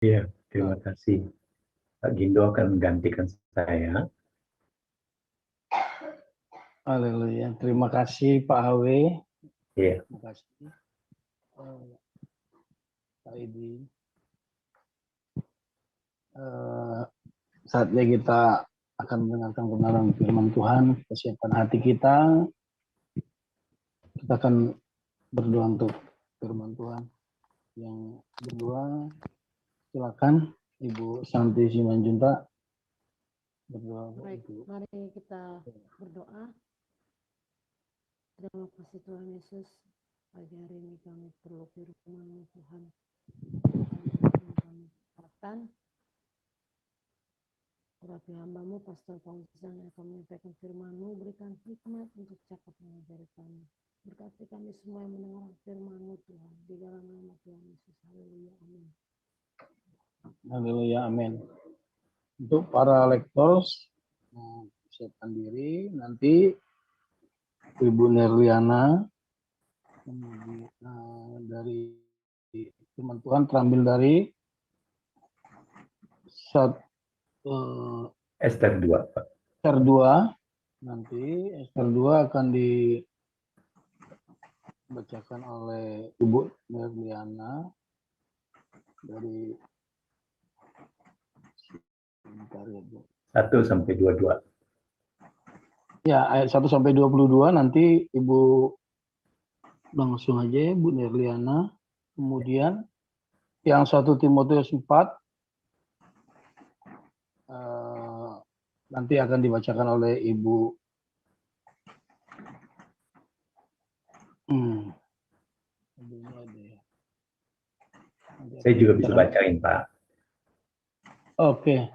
Iya, terima kasih. Pak Gindo akan menggantikan saya. Haleluya. Terima kasih Pak HW. Iya. Terima kasih Pak Edi. Saatnya kita akan mendengarkan kebenaran firman Tuhan. Persiapkan hati kita. Kita akan berdoa untuk firman Tuhan. Yang berdoa, silakan Ibu Santi Simanjuntak berdoa. Baik, mari kita berdoa. Terima kasih Tuhan Yesus. Pagi hari ini kami perlu firman Tuhan. Kami katakan urapi hamba-Mu, Pastor Paulus yang akan menyampaikan firman-Mu, berikan hikmat untuk cakap mengajari kami. Berkati kami semua yang mendengar firman-Mu Tuhan. Di dalam nama Tuhan Yesus. Haleluya. Amin. Haleluya. Amin. Untuk para lektors, siapkan diri. Nanti Ibu Nerliana dari firman Tuhan terambil dari Ester 2, Pak. Ester 2. Nanti Ester 2 akan dibacakan oleh Ibu Nerliana dari 1 sampai 22. Ya, ayat 1 sampai 22 nanti Ibu langsung aja Bu Nerliana. Kemudian yang 1 Timotius 4 nanti akan dibacakan oleh Ibu Saya juga bisa bacain, Pak. Oke.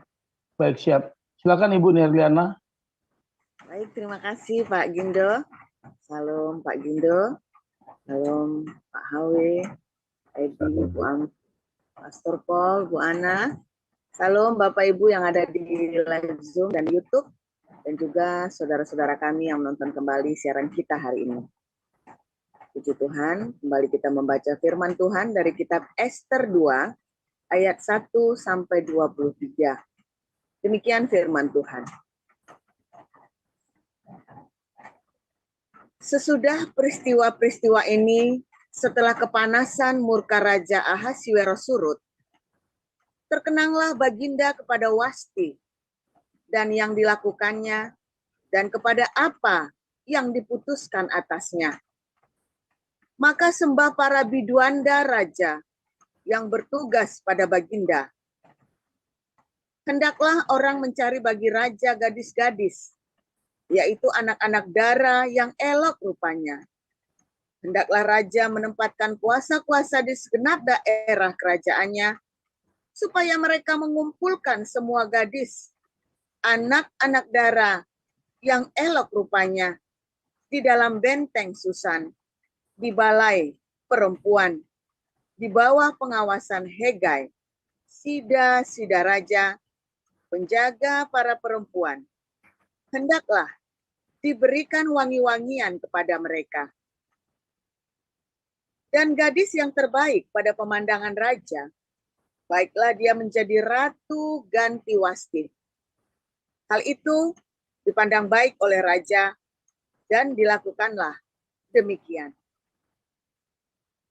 Baik, siap. Silakan Ibu Nerliana. Baik, terima kasih Pak Gindo. Salam Pak Gindo. Salam Pak HW, Edi, Bu Am, Pastor Paul, Bu Ana. Salam Bapak Ibu yang ada di live Zoom dan YouTube. Dan juga saudara-saudara kami yang menonton kembali siaran kita hari ini. Puji Tuhan, kembali kita membaca firman Tuhan dari kitab Ester 2, ayat 1 sampai 23. Demikian firman Tuhan. Sesudah peristiwa-peristiwa ini, setelah kepanasan murka Raja Ahasweros surut, terkenanglah Baginda kepada Wasti dan yang dilakukannya, dan kepada apa yang diputuskan atasnya. Maka sembah para biduanda raja yang bertugas pada Baginda. Hendaklah orang mencari bagi raja gadis-gadis, yaitu anak-anak dara yang elok rupanya. Hendaklah raja menempatkan kuasa-kuasa di segenap daerah kerajaannya, supaya mereka mengumpulkan semua gadis, anak-anak dara yang elok rupanya, di dalam benteng Susan, di balai perempuan, di bawah pengawasan Hegai, sida raja, penjaga para perempuan. Hendaklah diberikan wangi-wangian kepada mereka. Dan gadis yang terbaik pada pemandangan raja, baiklah dia menjadi ratu ganti Wasti. Hal itu dipandang baik oleh raja, dan dilakukanlah demikian.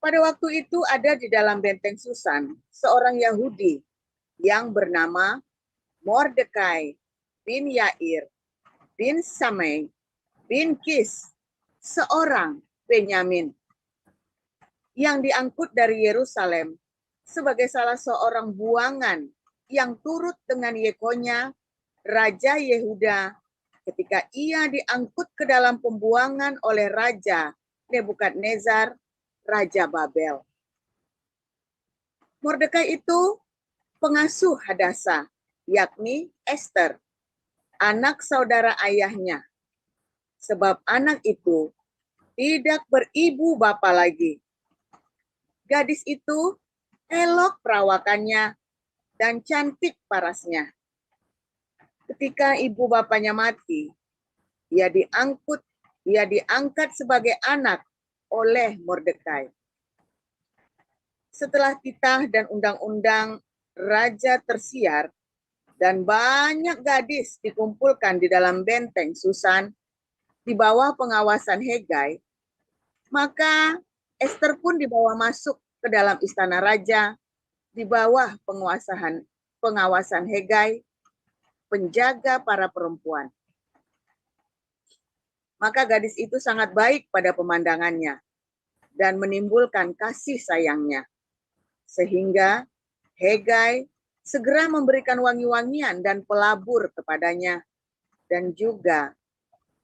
Pada waktu itu ada di dalam benteng Susan seorang Yahudi yang bernama Mordekai bin Yair bin Samai bin Kis, seorang Benyamin, yang diangkut dari Yerusalem sebagai salah seorang buangan yang turut dengan Yekonya, Raja Yehuda, ketika ia diangkut ke dalam pembuangan oleh Raja Nebukadnezar, Raja Babel. Mordekai itu pengasuh Hadasa, yakni Ester, anak saudara ayahnya. Sebab anak itu tidak beribu bapa lagi. Gadis itu elok perawakannya dan cantik parasnya. Ketika ibu bapanya mati, ia diangkat sebagai anak oleh Mordekai. Setelah titah dan undang-undang raja tersiar dan banyak gadis dikumpulkan di dalam benteng Susan di bawah pengawasan Hegai, maka Ester pun dibawa masuk ke dalam istana raja di bawah pengawasan Hegai, penjaga para perempuan. Maka gadis itu sangat baik pada pemandangannya dan menimbulkan kasih sayangnya, sehingga Hegai segera memberikan wangi-wangian dan pelabur kepadanya, dan juga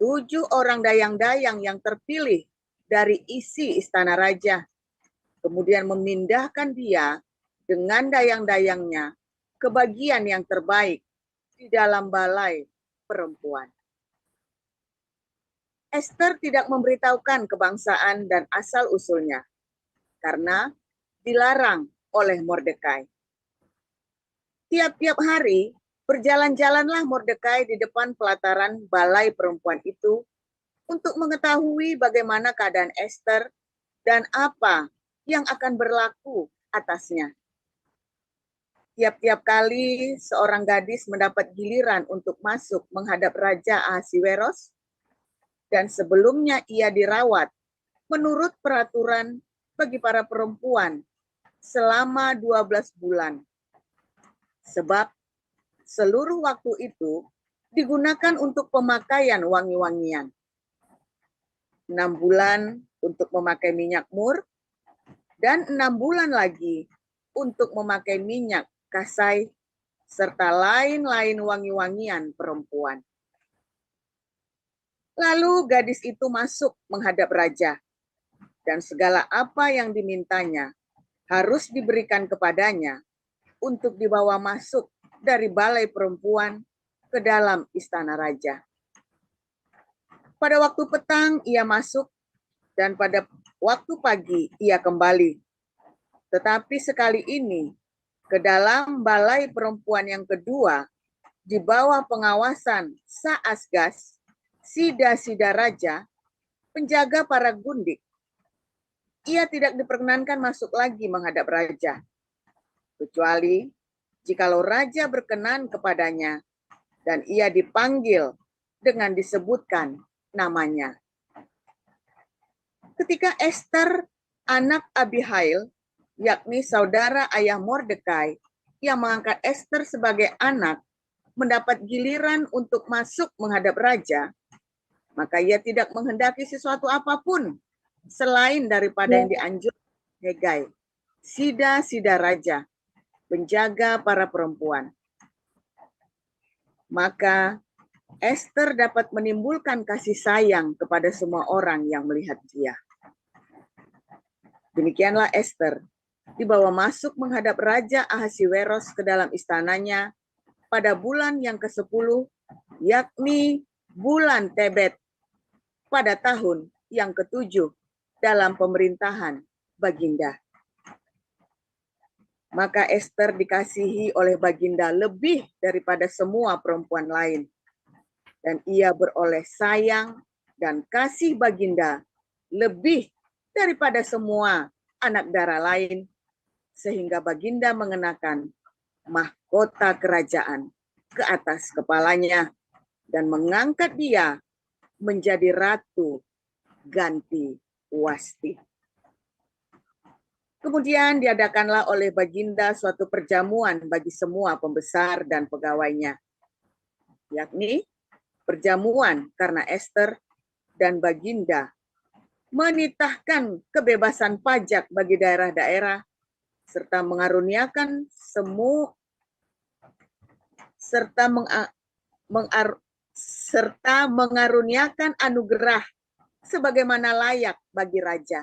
7 orang dayang-dayang yang terpilih dari isi istana raja, kemudian memindahkan dia dengan dayang-dayangnya ke bagian yang terbaik di dalam balai perempuan. Ester tidak memberitahukan kebangsaan dan asal-usulnya, karena dilarang oleh Mordekai. Tiap-tiap hari, berjalan-jalanlah Mordekai di depan pelataran balai perempuan itu untuk mengetahui bagaimana keadaan Ester dan apa yang akan berlaku atasnya. Tiap-tiap kali seorang gadis mendapat giliran untuk masuk menghadap Raja Ahasiweros, dan sebelumnya ia dirawat menurut peraturan bagi para perempuan selama 12 bulan. Sebab seluruh waktu itu digunakan untuk pemakaian wangi-wangian. 6 bulan untuk memakai minyak mur, dan 6 bulan lagi untuk memakai minyak kasai, serta lain-lain wangi-wangian perempuan. Lalu gadis itu masuk menghadap raja, dan segala apa yang dimintanya harus diberikan kepadanya untuk dibawa masuk dari balai perempuan ke dalam istana raja. Pada waktu petang ia masuk, dan pada waktu pagi ia kembali. Tetapi sekali ini ke dalam balai perempuan yang kedua di bawah pengawasan Saasgas, sida-sida raja, penjaga para gundik. Ia tidak diperkenankan masuk lagi menghadap raja, kecuali jikalau raja berkenan kepadanya dan ia dipanggil dengan disebutkan namanya. Ketika Ester, anak Abihail, yakni saudara ayah Mordekai, yang mengangkat Ester sebagai anak, mendapat giliran untuk masuk menghadap raja, maka ia tidak menghendaki sesuatu apapun selain daripada yang dianjurkan Hegai, sida-sida raja, penjaga para perempuan. Maka Ester dapat menimbulkan kasih sayang kepada semua orang yang melihat dia. Demikianlah Ester dibawa masuk menghadap Raja Ahasiweros ke dalam istananya pada bulan yang ke-10, yakni bulan Tebet, pada tahun yang ke-7 dalam pemerintahan Baginda. Maka Ester dikasihi oleh Baginda lebih daripada semua perempuan lain, dan ia beroleh sayang dan kasih Baginda lebih daripada semua anak dara lain, sehingga Baginda mengenakan mahkota kerajaan ke atas kepalanya dan mengangkat dia menjadi ratu ganti Wasti. Kemudian diadakanlah oleh Baginda suatu perjamuan bagi semua pembesar dan pegawainya, yakni perjamuan karena Ester dan Baginda menitahkan kebebasan pajak bagi daerah-daerah serta mengaruniakan mengaruniakan anugerah sebagaimana layak bagi raja.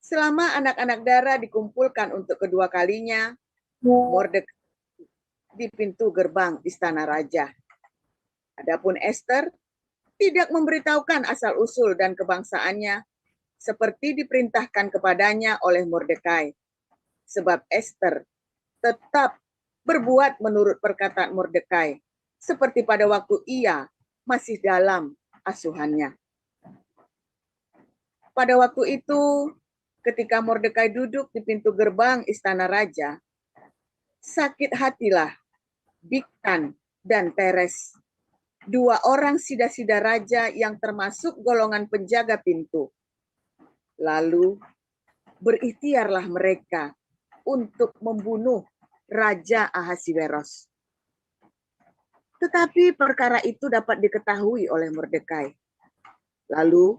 Selama anak-anak dara dikumpulkan untuk kedua kalinya, Mordekai di pintu gerbang istana raja. Adapun Ester tidak memberitahukan asal-usul dan kebangsaannya seperti diperintahkan kepadanya oleh Mordekai, sebab Ester tetap berbuat menurut perkataan Mordekai seperti pada waktu ia masih dalam asuhannya. Pada waktu itu, ketika Mordekai duduk di pintu gerbang istana raja, sakit hatilah Bigtan dan Teres, 2 orang sida-sida raja yang termasuk golongan penjaga pintu. Lalu berikhtiarlah mereka untuk membunuh Raja Ahasiweros. Tetapi perkara itu dapat diketahui oleh Mordekai. Lalu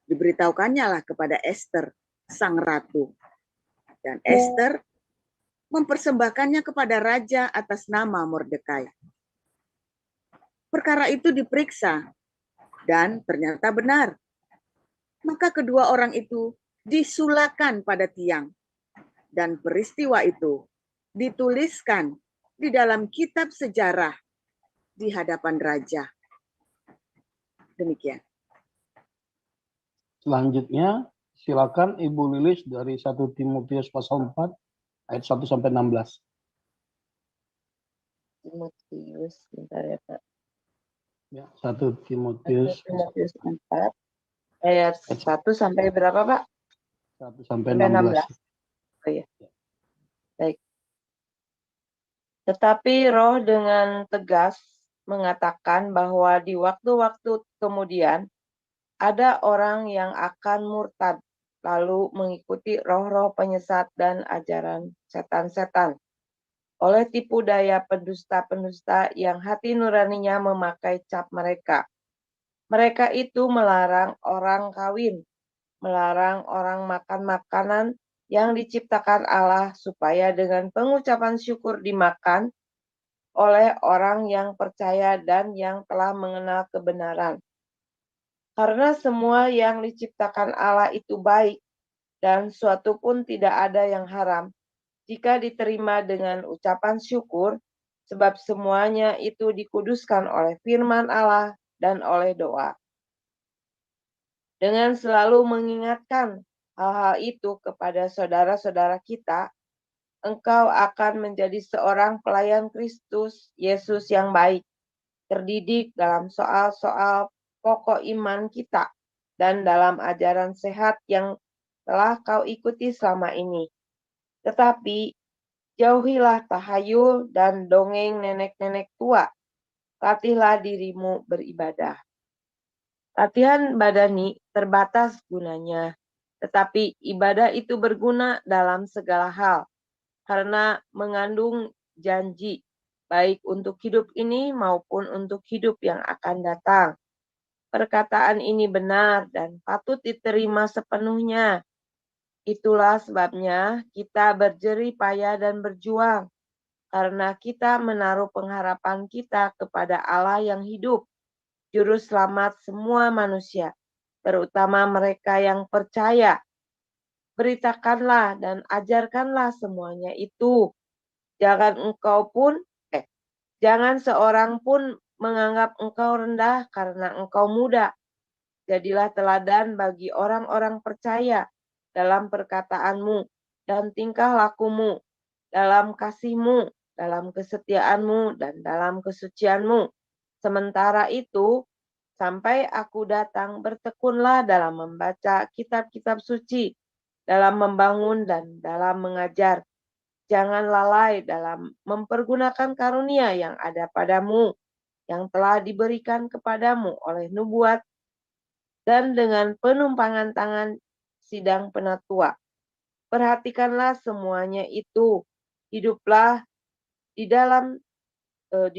diberitahukannya lah kepada Ester, sang ratu. Dan Ester mempersembahkannya kepada raja atas nama Mordekai. Perkara itu diperiksa dan ternyata benar. Maka kedua orang itu disulakan pada tiang. Dan peristiwa itu dituliskan di dalam kitab sejarah di hadapan raja. Demikian. Selanjutnya, silakan Ibu Lilis dari 1 Timotius pasal 4 ayat 1 sampai 16. Timotius, bentar ya Pak. Ya, 1 Timotius 1 Timotius 4 ayat 1 sampai berapa Pak? 1 sampai Sampai 16. 16. Oh iya. Baik. Tetapi Roh dengan tegas mengatakan bahwa di waktu-waktu kemudian ada orang yang akan murtad, lalu mengikuti roh-roh penyesat dan ajaran setan-setan. Oleh tipu daya pendusta-pendusta yang hati nuraninya memakai cap mereka. Mereka itu melarang orang kawin, melarang orang makan makanan yang diciptakan Allah supaya dengan pengucapan syukur dimakan oleh orang yang percaya dan yang telah mengenal kebenaran. Karena semua yang diciptakan Allah itu baik, dan suatu pun tidak ada yang haram, jika diterima dengan ucapan syukur, sebab semuanya itu dikuduskan oleh firman Allah dan oleh doa. Dengan selalu mengingatkan hal-hal itu kepada saudara-saudara kita, engkau akan menjadi seorang pelayan Kristus Yesus yang baik, terdidik dalam soal-soal pokok iman kita, dan dalam ajaran sehat yang telah kau ikuti selama ini. Tetapi jauhilah tahayul dan dongeng nenek-nenek tua. Latihlah dirimu beribadah. Latihan badani terbatas gunanya, tetapi ibadah itu berguna dalam segala hal, karena mengandung janji, baik untuk hidup ini maupun untuk hidup yang akan datang. Perkataan ini benar dan patut diterima sepenuhnya. Itulah sebabnya kita berjerih payah dan berjuang, karena kita menaruh pengharapan kita kepada Allah yang hidup, Juru Selamat semua manusia, terutama mereka yang percaya. Beritakanlah dan ajarkanlah semuanya itu. Jangan seorang pun menganggap engkau rendah karena engkau muda. Jadilah teladan bagi orang-orang percaya dalam perkataanmu dan tingkah lakumu, dalam kasihmu, dalam kesetiaanmu, dan dalam kesucianmu. Sementara itu, sampai aku datang, bertekunlah dalam membaca kitab-kitab suci, dalam membangun dan dalam mengajar. Jangan lalai dalam mempergunakan karunia yang ada padamu, yang telah diberikan kepadamu oleh nubuat dan dengan penumpangan tangan sidang penatua. Perhatikanlah semuanya itu, hiduplah di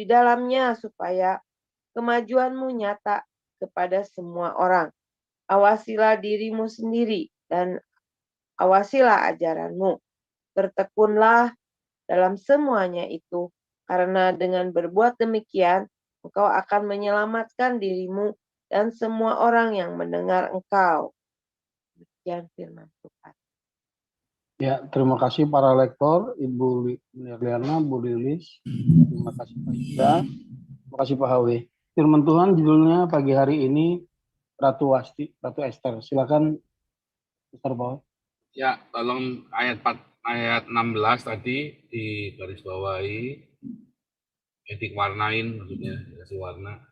dalamnya supaya kemajuanmu nyata kepada semua orang. Awasilah dirimu sendiri dan awasilah ajaranmu. Bertekunlah dalam semuanya itu, karena dengan berbuat demikian, engkau akan menyelamatkan dirimu dan semua orang yang mendengar engkau. Demikian firman Tuhan. Ya, terima kasih para lektor, Ibu Nirliana, Bu Lilis. Terima kasih Pak Ida. Terima kasih Pak Hawi. Firman Tuhan judulnya pagi hari ini Ratu Ester. Silakan Mr. Paul. Ya, tolong ayat 16 tadi di garis bawahi, warnain maksudnya, kasih warna.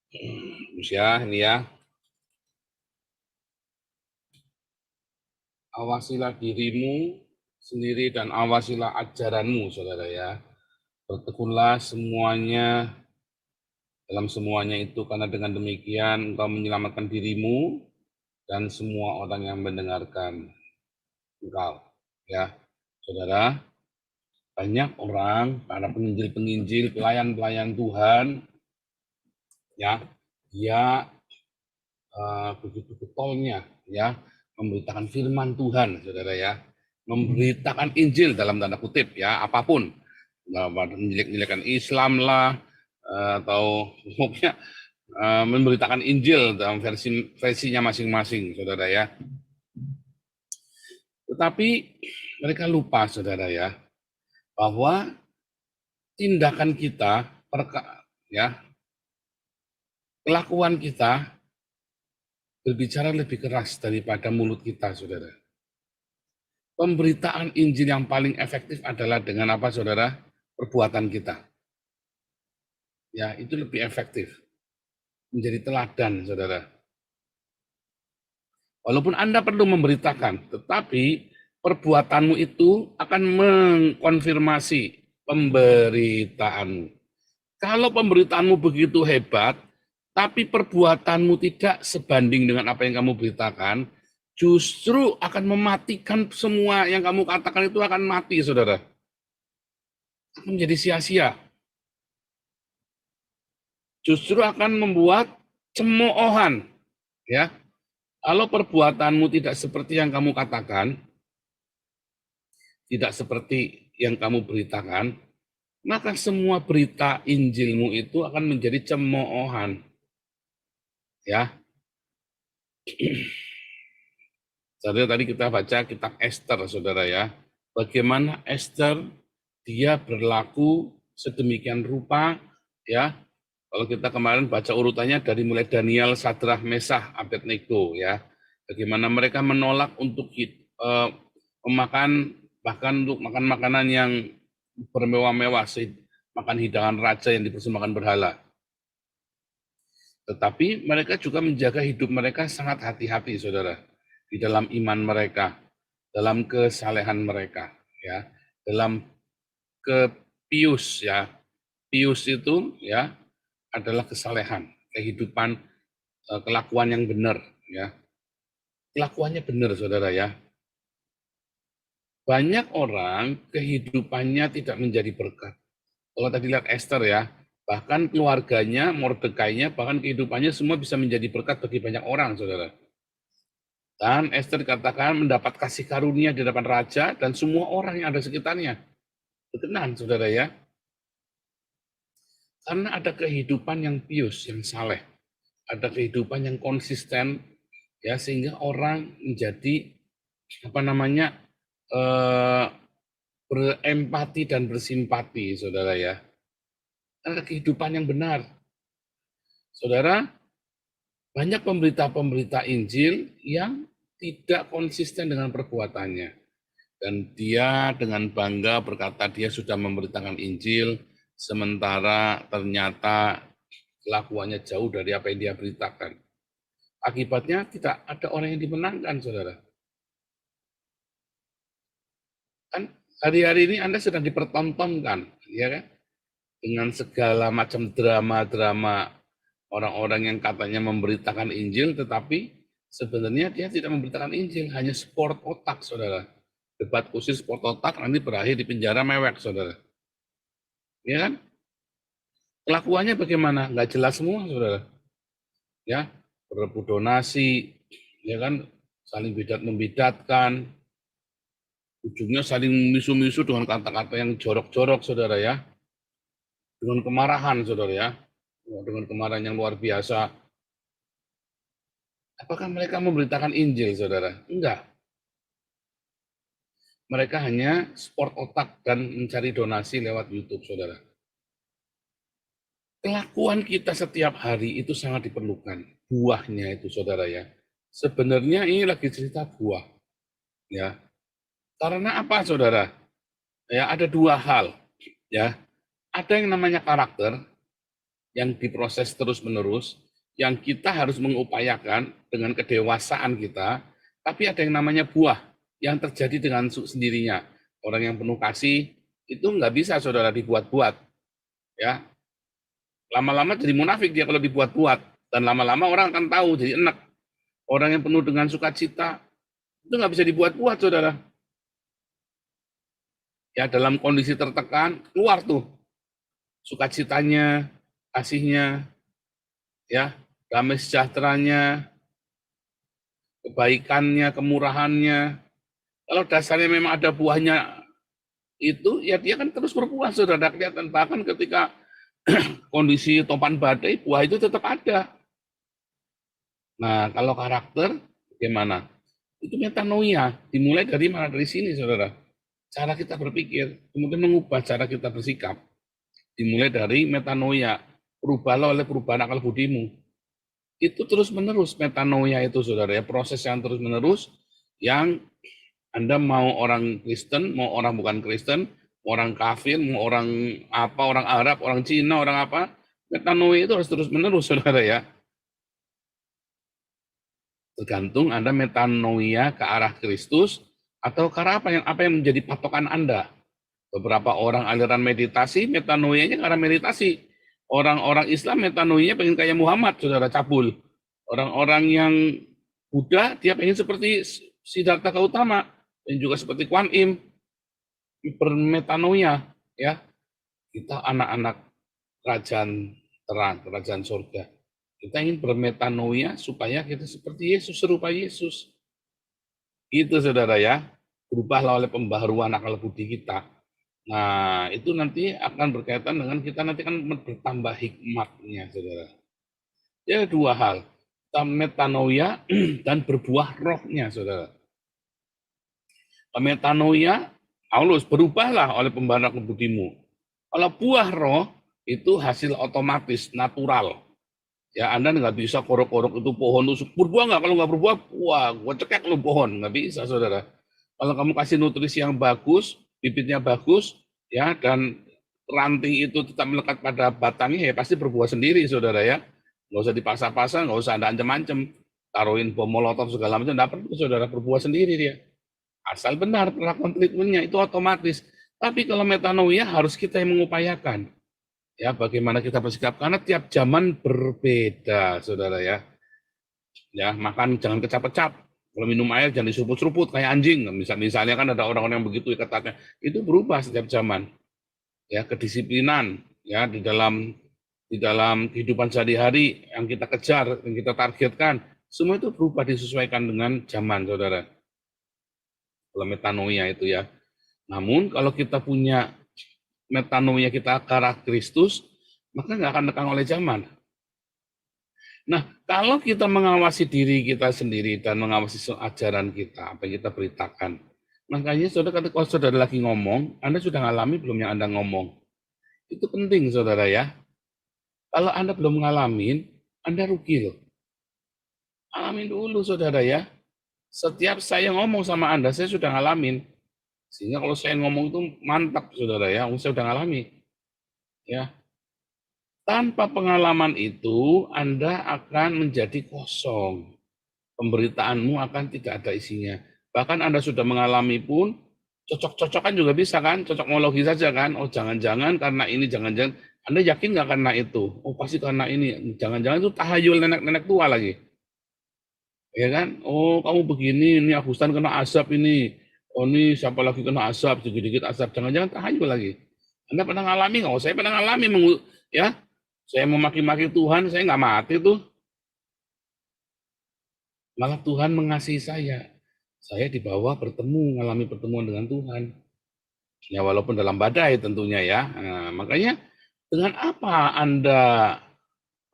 Terus ya, ini ya. Awasilah dirimu sendiri dan awasilah ajaranmu, saudara ya. Bertekunlah semuanya dalam semuanya itu, karena dengan demikian engkau menyelamatkan dirimu dan semua orang yang mendengarkan engkau. Ya, saudara, banyak orang, para penginjil-penginjil, pelayan-pelayan Tuhan, ya, dia begitu getolnya, ya, memberitakan firman Tuhan, saudara ya, memberitakan Injil dalam tanda kutip, ya, apapun, menjelek-jelekan Islam lah, atau pokoknya memberitakan Injil dalam versinya masing-masing, saudara ya. Tetapi mereka lupa, saudara ya, bahwa tindakan kita, ya, kelakuan kita berbicara lebih keras daripada mulut kita, saudara. Pemberitaan Injil yang paling efektif adalah dengan apa, saudara? Perbuatan kita. Ya, itu lebih efektif. Menjadi teladan, saudara. Walaupun Anda perlu memberitakan, tetapi perbuatanmu itu akan mengkonfirmasi pemberitaanmu. Kalau pemberitaanmu begitu hebat, tapi perbuatanmu tidak sebanding dengan apa yang kamu beritakan, justru akan mematikan semua yang kamu katakan itu akan mati, saudara. Akan menjadi sia-sia. Justru akan membuat cemoohan, ya. Kalau perbuatanmu tidak seperti yang kamu katakan, tidak seperti yang kamu beritakan, maka semua berita Injilmu itu akan menjadi cemoohan. Ya. Saudara, tadi kita baca kitab Esther, saudara ya. Bagaimana Esther dia berlaku sedemikian rupa, ya. Kalau kita kemarin baca urutannya dari mulai Daniel, Sadrah, Mesah, Abednego, ya. Bagaimana mereka menolak untuk memakan, bahkan untuk makan makanan yang bermewah-mewah, makan hidangan raja yang dipersembahkan berhala. Tetapi mereka juga menjaga hidup mereka sangat hati-hati, saudara, di dalam iman mereka, dalam kesalehan mereka, ya, dalam kepius, ya. Pius itu, ya, adalah kesalehan, kehidupan, kelakuan yang benar, ya. Kelakuannya benar, saudara ya. Banyak orang kehidupannya tidak menjadi berkat. Kalau tadi lihat Esther ya, bahkan keluarganya, Mordekainya, bahkan kehidupannya semua bisa menjadi berkat bagi banyak orang, saudara. Dan Esther dikatakan mendapat kasih karunia di hadapan raja dan semua orang yang ada sekitarnya. Berkenan, saudara ya. Karena ada kehidupan yang pius, yang saleh. Ada kehidupan yang konsisten, ya, sehingga orang menjadi berempati dan bersimpati, saudara ya. Ada kehidupan yang benar. Saudara, banyak pemberita-pemberita Injil yang tidak konsisten dengan perbuatannya. Dan dia dengan bangga berkata dia sudah memberitakan Injil, sementara ternyata kelakuannya jauh dari apa yang dia beritakan. Akibatnya tidak ada orang yang dimenangkan, saudara. Kan hari-hari ini Anda sedang dipertontonkan, ya kan? Dengan segala macam drama-drama orang-orang yang katanya memberitakan Injil, tetapi sebenarnya dia tidak memberitakan Injil, hanya sport otak, saudara. Debat khusus sport otak nanti berakhir di penjara mewek, saudara. Ya kan? Kelakuannya bagaimana? Nggak jelas semua, saudara. Ya, berebut donasi, ya kan? Saling membidatkan, ujungnya saling misu-misu dengan kata-kata yang jorok-jorok, saudara ya. Dengan kemarahan, saudara ya. Dengan kemarahan yang luar biasa. Apakah mereka memberitakan Injil, saudara? Enggak. Mereka hanya sport otak dan mencari donasi lewat YouTube, saudara. Kelakuan kita setiap hari itu sangat diperlukan. Buahnya itu, saudara ya. Sebenarnya ini lagi cerita buah. Ya. Karena apa, saudara? Ya, ada dua hal. Ya. Ada yang namanya karakter yang diproses terus-menerus, yang kita harus mengupayakan dengan kedewasaan kita, tapi ada yang namanya buah yang terjadi dengan sendirinya. Orang yang penuh kasih itu nggak bisa saudara dibuat-buat. Ya, lama-lama jadi munafik dia kalau dibuat-buat, dan lama-lama orang akan tahu jadi enak. Orang yang penuh dengan sukacita itu nggak bisa dibuat-buat, saudara. Ya, dalam kondisi tertekan keluar tuh sukacitanya, kasihnya, ya, damai sejahteranya, kebaikannya, kemurahannya. Kalau dasarnya memang ada buahnya itu, ya dia kan terus berbuah, saudara. Kelihatan bahkan ketika kondisi topan badai, buah itu tetap ada. Nah, kalau karakter bagaimana? Itu metanoia, dimulai dari mana? Dari sini, saudara. Cara kita berpikir, kemudian mengubah cara kita bersikap. Dimulai dari metanoia, berubahlah oleh perubahan akal budimu. Itu terus-menerus metanoia itu, saudara, ya, proses yang terus-menerus, yang Anda mau orang Kristen, mau orang bukan Kristen, mau orang kafir, mau orang apa, orang Arab, orang Cina, orang apa, metanoia itu harus terus-menerus, saudara, ya. Tergantung Anda metanoia ke arah Kristus atau ke arah apa yang menjadi patokan Anda. Beberapa orang aliran meditasi, metanoianya ke arah meditasi. Orang-orang Islam metanoianya pengen kayak Muhammad, saudara, cabul. Orang-orang yang Buddha, dia pengen seperti Siddhartha Gautama, dan juga seperti Kuan Im, bermetanoia, ya. Kita anak-anak kerajaan terang, kerajaan surga. Kita ingin bermetanoia supaya kita seperti Yesus, serupa Yesus. Itu, saudara, ya. Berubahlah oleh pembaharuan akal budi kita. Nah, itu nanti akan berkaitan dengan kita nanti kan bertambah hikmatnya, saudara. Ya, dua hal. Metanoia dan berbuah rohnya, saudara. Metanoia, Paulus, berubahlah oleh pembaharuan akal budimu. Kalau buah roh, itu hasil otomatis, natural. Ya, Anda nggak bisa korok-korok itu pohon itu berbuah nggak? Kalau nggak berbuah, wah, gua cekek lu pohon. Nggak bisa, saudara. Kalau kamu kasih nutrisi yang bagus, bibitnya bagus, ya, dan ranting itu tetap melekat pada batangnya, ya pasti berbuah sendiri, saudara, ya. Nggak usah dipaksa-paksa, nggak usah Anda ancam-ancam, taruhin bom molotov segala macam, nggak perlu, saudara, berbuah sendiri dia. Asal benar perlakuan treatmentnya, itu otomatis. Tapi kalau metanoia harus kita yang mengupayakan. Ya, bagaimana kita bersikap, karena tiap zaman berbeda, saudara, ya. Ya, makan jangan kecap-kecap. Kalau minum air jangan diseruput-seruput kayak anjing. Misalnya kan ada orang-orang yang begitu katanya. Itu berubah setiap zaman. Ya, kedisiplinan, ya, di dalam kehidupan sehari-hari yang kita kejar, yang kita targetkan, semua itu berubah disesuaikan dengan zaman, saudara. Kalau metanoia itu, ya. Namun kalau kita punya metanoia kita ke arah Kristus, maka nggak akan lekang oleh zaman. Nah, kalau kita mengawasi diri kita sendiri dan mengawasi ajaran kita, apa yang kita beritakan, makanya saudara, kalau saudara lagi ngomong, Anda sudah ngalami belum yang Anda ngomong? Itu penting, saudara, ya. Kalau Anda belum ngalamin, Anda rugi loh. Alamin dulu, saudara, ya. Setiap saya ngomong sama Anda, saya sudah ngalamin. Sehingga kalau saya ngomong itu mantap, saudara, ya. Saya sudah ngalami. Ya. Tanpa pengalaman itu, Anda akan menjadi kosong. Pemberitaanmu akan tidak ada isinya. Bahkan Anda sudah mengalami pun, cocok-cocokan juga bisa kan? Cocokmologi saja kan? Oh, jangan-jangan karena ini, jangan-jangan. Anda yakin nggak karena itu? Oh, pasti karena ini. Jangan-jangan itu tahayul nenek-nenek tua lagi. Ya kan? Oh, kamu begini, ini Agustan kena asap ini. Oh, ini siapa lagi kena asap, dikit-dikit asap. Jangan-jangan tahayul lagi. Anda pernah ngalami nggak? Oh, saya pernah ngalami, ya. Saya memaki-maki Tuhan, saya nggak mati tuh. Malah Tuhan mengasihi saya. Saya dibawa bertemu, mengalami pertemuan dengan Tuhan. Ya, walaupun dalam badai tentunya, ya. Nah, makanya dengan apa Anda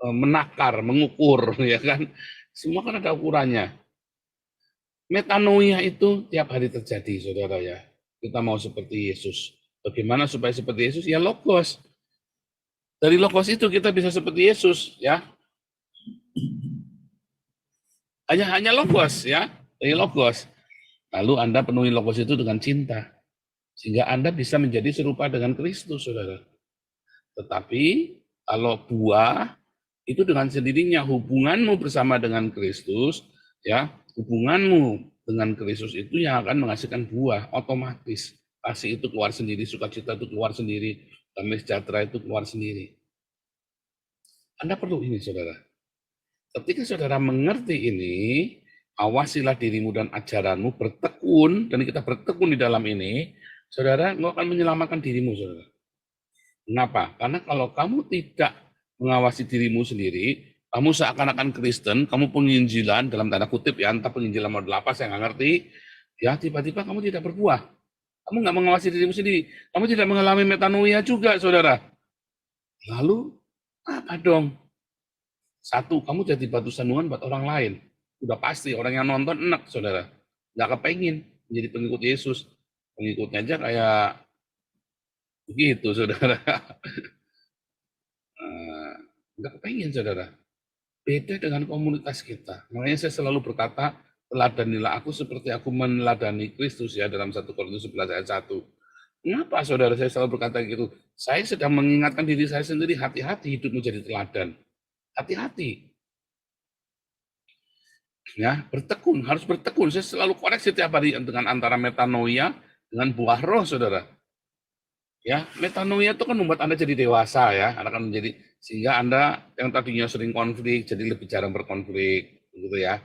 menakar, mengukur, ya kan? Semua kan ada ukurannya. Metanoia itu tiap hari terjadi, saudara, ya. Kita mau seperti Yesus. Bagaimana supaya seperti Yesus? Ya, logos. Dari logos itu kita bisa seperti Yesus, ya. Hanya logos, ya. Dari logos. Lalu Anda penuhi logos itu dengan cinta. Sehingga Anda bisa menjadi serupa dengan Kristus, saudara. Tetapi kalau buah, itu dengan sendirinya hubunganmu bersama dengan Kristus, ya, hubunganmu dengan Kristus itu yang akan menghasilkan buah otomatis. Kasih itu keluar sendiri, sukacita itu keluar sendiri, damai sejahtera itu keluar sendiri. Anda perlu ini, saudara. Ketika saudara mengerti ini, awasilah dirimu dan ajaranmu, bertekun, dan kita bertekun di dalam ini, saudara, engkau akan menyelamatkan dirimu, saudara. Kenapa? Karena kalau kamu tidak mengawasi dirimu sendiri, kamu seakan-akan Kristen, kamu penginjilan, dalam tanda kutip ya, entah penginjilan model apa, saya nggak ngerti, ya tiba-tiba kamu tidak berbuah. Kamu nggak mengawasi dirimu sendiri, kamu tidak mengalami metanoia juga, saudara. Lalu, apa dong? Satu, kamu jadi batu sandungan buat orang lain. Udah pasti, orang yang nonton enak, saudara. Nggak kepengin menjadi pengikut Yesus. Pengikutnya aja kayak begitu, saudara. Nggak kepengen, saudara. Beda dengan komunitas kita. Makanya saya selalu berkata, teladanilah aku seperti aku meneladani Kristus ya dalam 1 Korintus 11 ayat 1. Mengapa, saudara, saya selalu berkata gitu? Saya sedang mengingatkan diri saya sendiri, hati-hati hidup menjadi teladan. Hati-hati. Ya, bertekun, harus bertekun. Saya selalu koreksi setiap hari dengan antara metanoia dengan buah roh, saudara. Ya, metanoia itu kan membuat Anda jadi dewasa ya, Anda kan menjadi sehingga Anda yang tadinya sering konflik jadi lebih jarang berkonflik, gitu ya.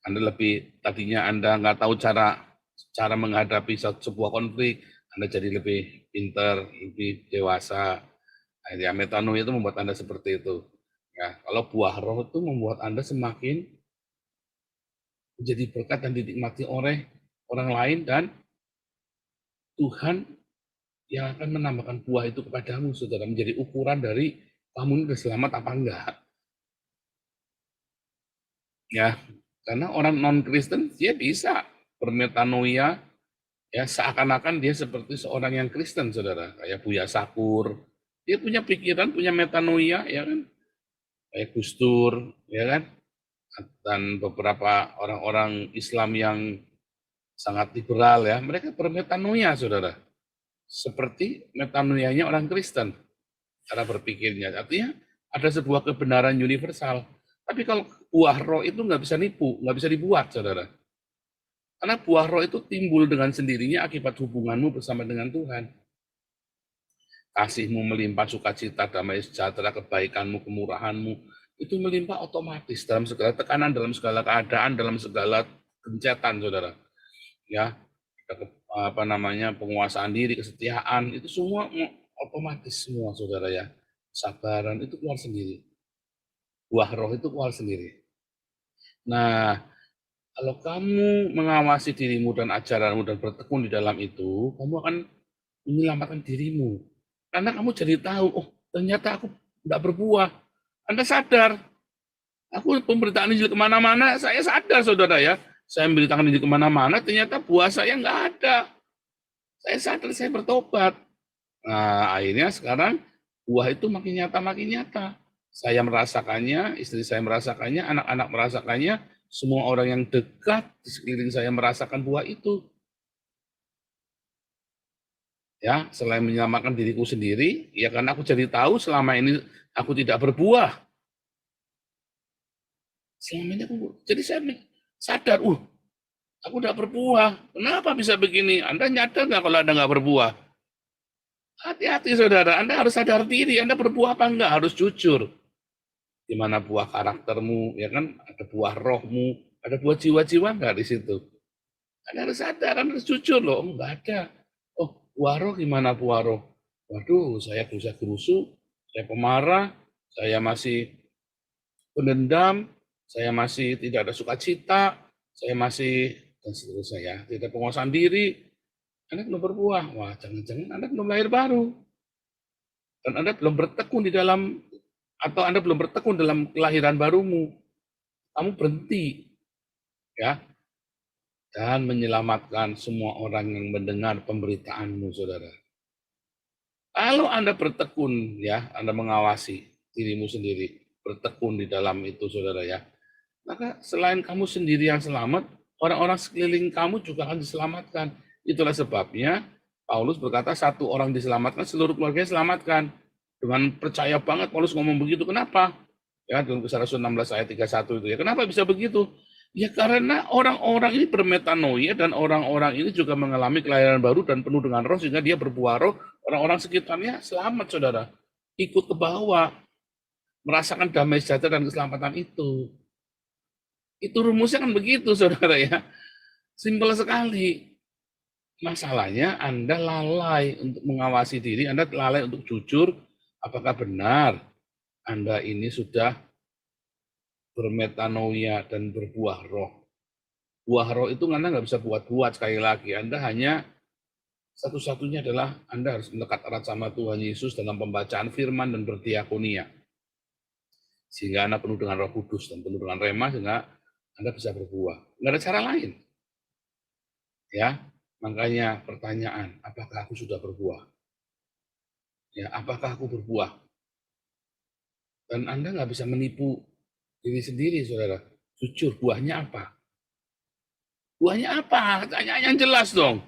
Anda lebih tadinya Anda nggak tahu cara menghadapi sebuah konflik, Anda jadi lebih pintar, lebih dewasa. Ya, metanoia itu membuat Anda seperti itu. Ya, kalau buah roh itu membuat Anda semakin menjadi berkat dan dinikmati oleh orang lain dan Tuhan yang akan menambahkan buah itu kepadamu, saudara, menjadi ukuran dari kamu sudah selamat apa enggak. Ya, karena orang non-Kristen dia bisa bermetanoia, ya seakan-akan dia seperti seorang yang Kristen, saudara, kayak Buya Sakur, dia punya pikiran, punya metanoia, ya kan, kayak Gus Dur, ya kan, dan beberapa orang-orang Islam yang sangat liberal ya, mereka bermetanoia, saudara. Seperti metanoianya orang Kristen, cara berpikirnya. Artinya ada sebuah kebenaran universal. Tapi kalau buah roh itu nggak bisa nipu, nggak bisa dibuat, saudara. Karena buah roh itu timbul dengan sendirinya akibat hubunganmu bersama dengan Tuhan. Kasihmu melimpah, sukacita, damai sejahtera, kebaikanmu, kemurahanmu, itu melimpah otomatis dalam segala tekanan, dalam segala keadaan, dalam segala gencetan, saudara. Ya, penguasaan diri, kesetiaan, itu semua otomatis semua, saudara ya. Sabaran itu keluar sendiri. Buah roh itu keluar sendiri. Nah, kalau kamu mengawasi dirimu dan ajaranmu dan bertekun di dalam itu, kamu akan menyelamatkan dirimu. Karena kamu jadi tahu, oh ternyata aku tidak berbuah. Anda sadar. Aku pemberitaan Injil kemana-mana, saya sadar, saudara ya. Saya memberitakan Injil kemana-mana, ternyata buah saya nggak ada. Saya sadar, saya bertobat. Nah, akhirnya sekarang buah itu makin nyata. Saya merasakannya, istri saya merasakannya, anak-anak merasakannya, semua orang yang dekat di sekeliling saya merasakan buah itu. Ya, selain menyelamatkan diriku sendiri, ya karena aku jadi tahu selama ini aku tidak berbuah. Selama ini jadi saya sadar, aku tidak berbuah. Kenapa bisa begini? Anda nyadar nggak kalau Anda nggak berbuah? Hati-hati, saudara. Anda harus sadar diri. Anda berbuah apa enggak? Harus jujur. Di mana buah karaktermu, ya kan? Ada buah rohmu, ada buah jiwa-jiwa enggak di situ? Anda harus sadar, Anda harus jujur loh. Enggak ada. Oh, buah roh gimana buah roh? Waduh, saya gerusa-gerusu, saya pemarah, saya masih pendendam, saya masih tidak ada sukacita, saya masih dan seterusnya ya, tidak penguasaan diri. Anda belum berbuah. Wah, jangan-jangan Anda belum lahir baru. Dan Anda belum bertekun di dalam, atau Anda belum bertekun dalam kelahiran barumu. Kamu berhenti. Ya. Dan menyelamatkan semua orang yang mendengar pemberitaanmu, saudara. Kalau Anda bertekun, ya, Anda mengawasi dirimu sendiri, bertekun di dalam itu, saudara ya. Maka selain kamu sendiri yang selamat, orang-orang sekeliling kamu juga akan diselamatkan. Itulah sebabnya Paulus berkata satu orang diselamatkan, seluruh keluarganya diselamatkan. Dengan percaya banget Paulus ngomong begitu. Kenapa? Ya, dalam Kisah Rasul 16 ayat 31 itu ya. Kenapa bisa begitu? Ya karena orang-orang ini bermetanoia dan orang-orang ini juga mengalami kelahiran baru dan penuh dengan roh sehingga dia berbuah roh. Orang-orang sekitarnya selamat, saudara. Ikut ke bawah, merasakan damai sejahtera dan keselamatan itu. Itu rumusnya kan begitu, saudara ya. Simpel sekali. Masalahnya Anda lalai untuk mengawasi diri, Anda lalai untuk jujur, apakah benar Anda ini sudah bermetanoia dan berbuah roh. Buah roh itu Anda nggak bisa buat-buat sekali lagi. Anda hanya satu-satunya adalah Anda harus melekat erat sama Tuhan Yesus dalam pembacaan firman dan berdiakonia. Sehingga Anda penuh dengan roh kudus dan penuh dengan rema, sehingga Anda bisa berbuah. Nggak ada cara lain. Ya, makanya pertanyaan, apakah aku sudah berbuah? Ya, apakah aku berbuah? Dan Anda nggak bisa menipu diri sendiri, saudara. Jujur, buahnya apa? Buahnya apa? Tanya yang jelas dong.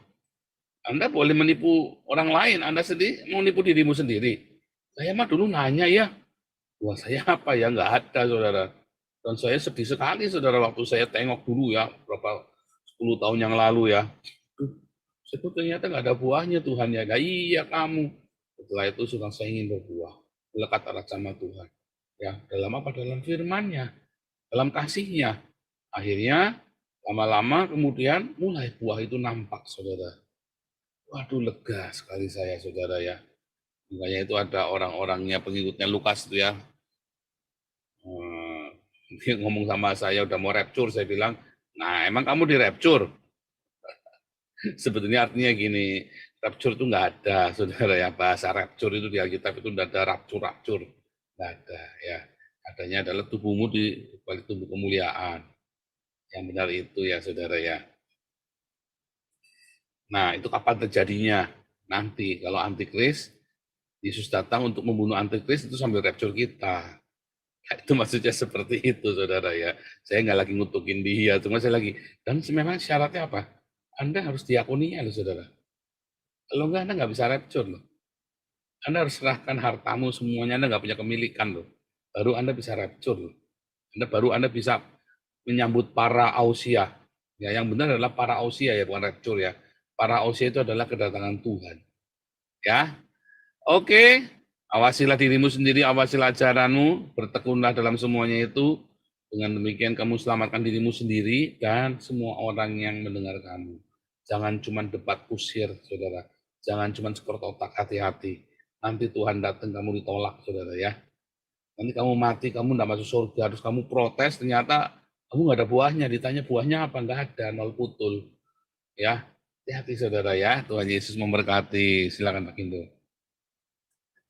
Anda boleh menipu orang lain, Anda sendiri mau menipu dirimu sendiri. Saya mah dulu nanya ya, buah saya apa ya? Nggak ada, saudara. Dan saya sedih sekali, saudara, waktu saya tengok dulu ya, berapa 10 tahun yang lalu ya. Itu ternyata nggak ada buahnya Tuhan ya. Nah, iya kamu. Setelah itu sudah saya ingin berbuah. Melekat erat sama Tuhan. Ya, dalam apa? Dalam firman-Nya. Dalam kasih-Nya. Akhirnya, lama-lama kemudian mulai buah itu nampak, saudara. Waduh, lega sekali saya, saudara ya. Makanya itu ada orang-orangnya, pengikutnya Lukas itu ya. Dia ngomong sama saya, udah mau rapture, saya bilang, nah emang kamu di rapture? Sebetulnya artinya gini, rapture itu nggak ada, saudara ya. Bahasa rapture itu di Alkitab itu nggak ada rapture, nggak ada ya. Adanya adalah tubuhmu di balik tubuh kemuliaan. Yang benar itu ya, saudara ya. Nah, itu kapan terjadinya? Nanti, kalau antikris, Yesus datang untuk membunuh antikris itu sambil rapture kita. Itu maksudnya seperti itu, saudara ya. Saya nggak lagi ngutukin dia, cuma saya lagi. Dan memang syaratnya apa? Anda harus diakonia loh, saudara. Kalau enggak, Anda nggak bisa rapture loh. Anda harus serahkan hartamu semuanya, Anda nggak punya kemilikan loh. Baru Anda bisa rapture loh. Baru Anda bisa menyambut para ausia. Ya, yang benar adalah para ausia ya, bukan rapture ya. Para ausia itu adalah kedatangan Tuhan. Ya, oke. Awasilah dirimu sendiri, awasilah ajaranmu, bertekunlah dalam semuanya itu. Dengan demikian kamu selamatkan dirimu sendiri dan semua orang yang mendengar kamu. Jangan cuma debat kusir, saudara. Jangan cuma skor otak, hati-hati. Nanti Tuhan datang, kamu ditolak, saudara ya. Nanti kamu mati, kamu tidak masuk surga, terus kamu protes, ternyata kamu nggak ada buahnya. Ditanya buahnya apa? Nggak ada, nol putul. Ya, hati-hati saudara ya. Tuhan Yesus memberkati. Silakan Pak Indo.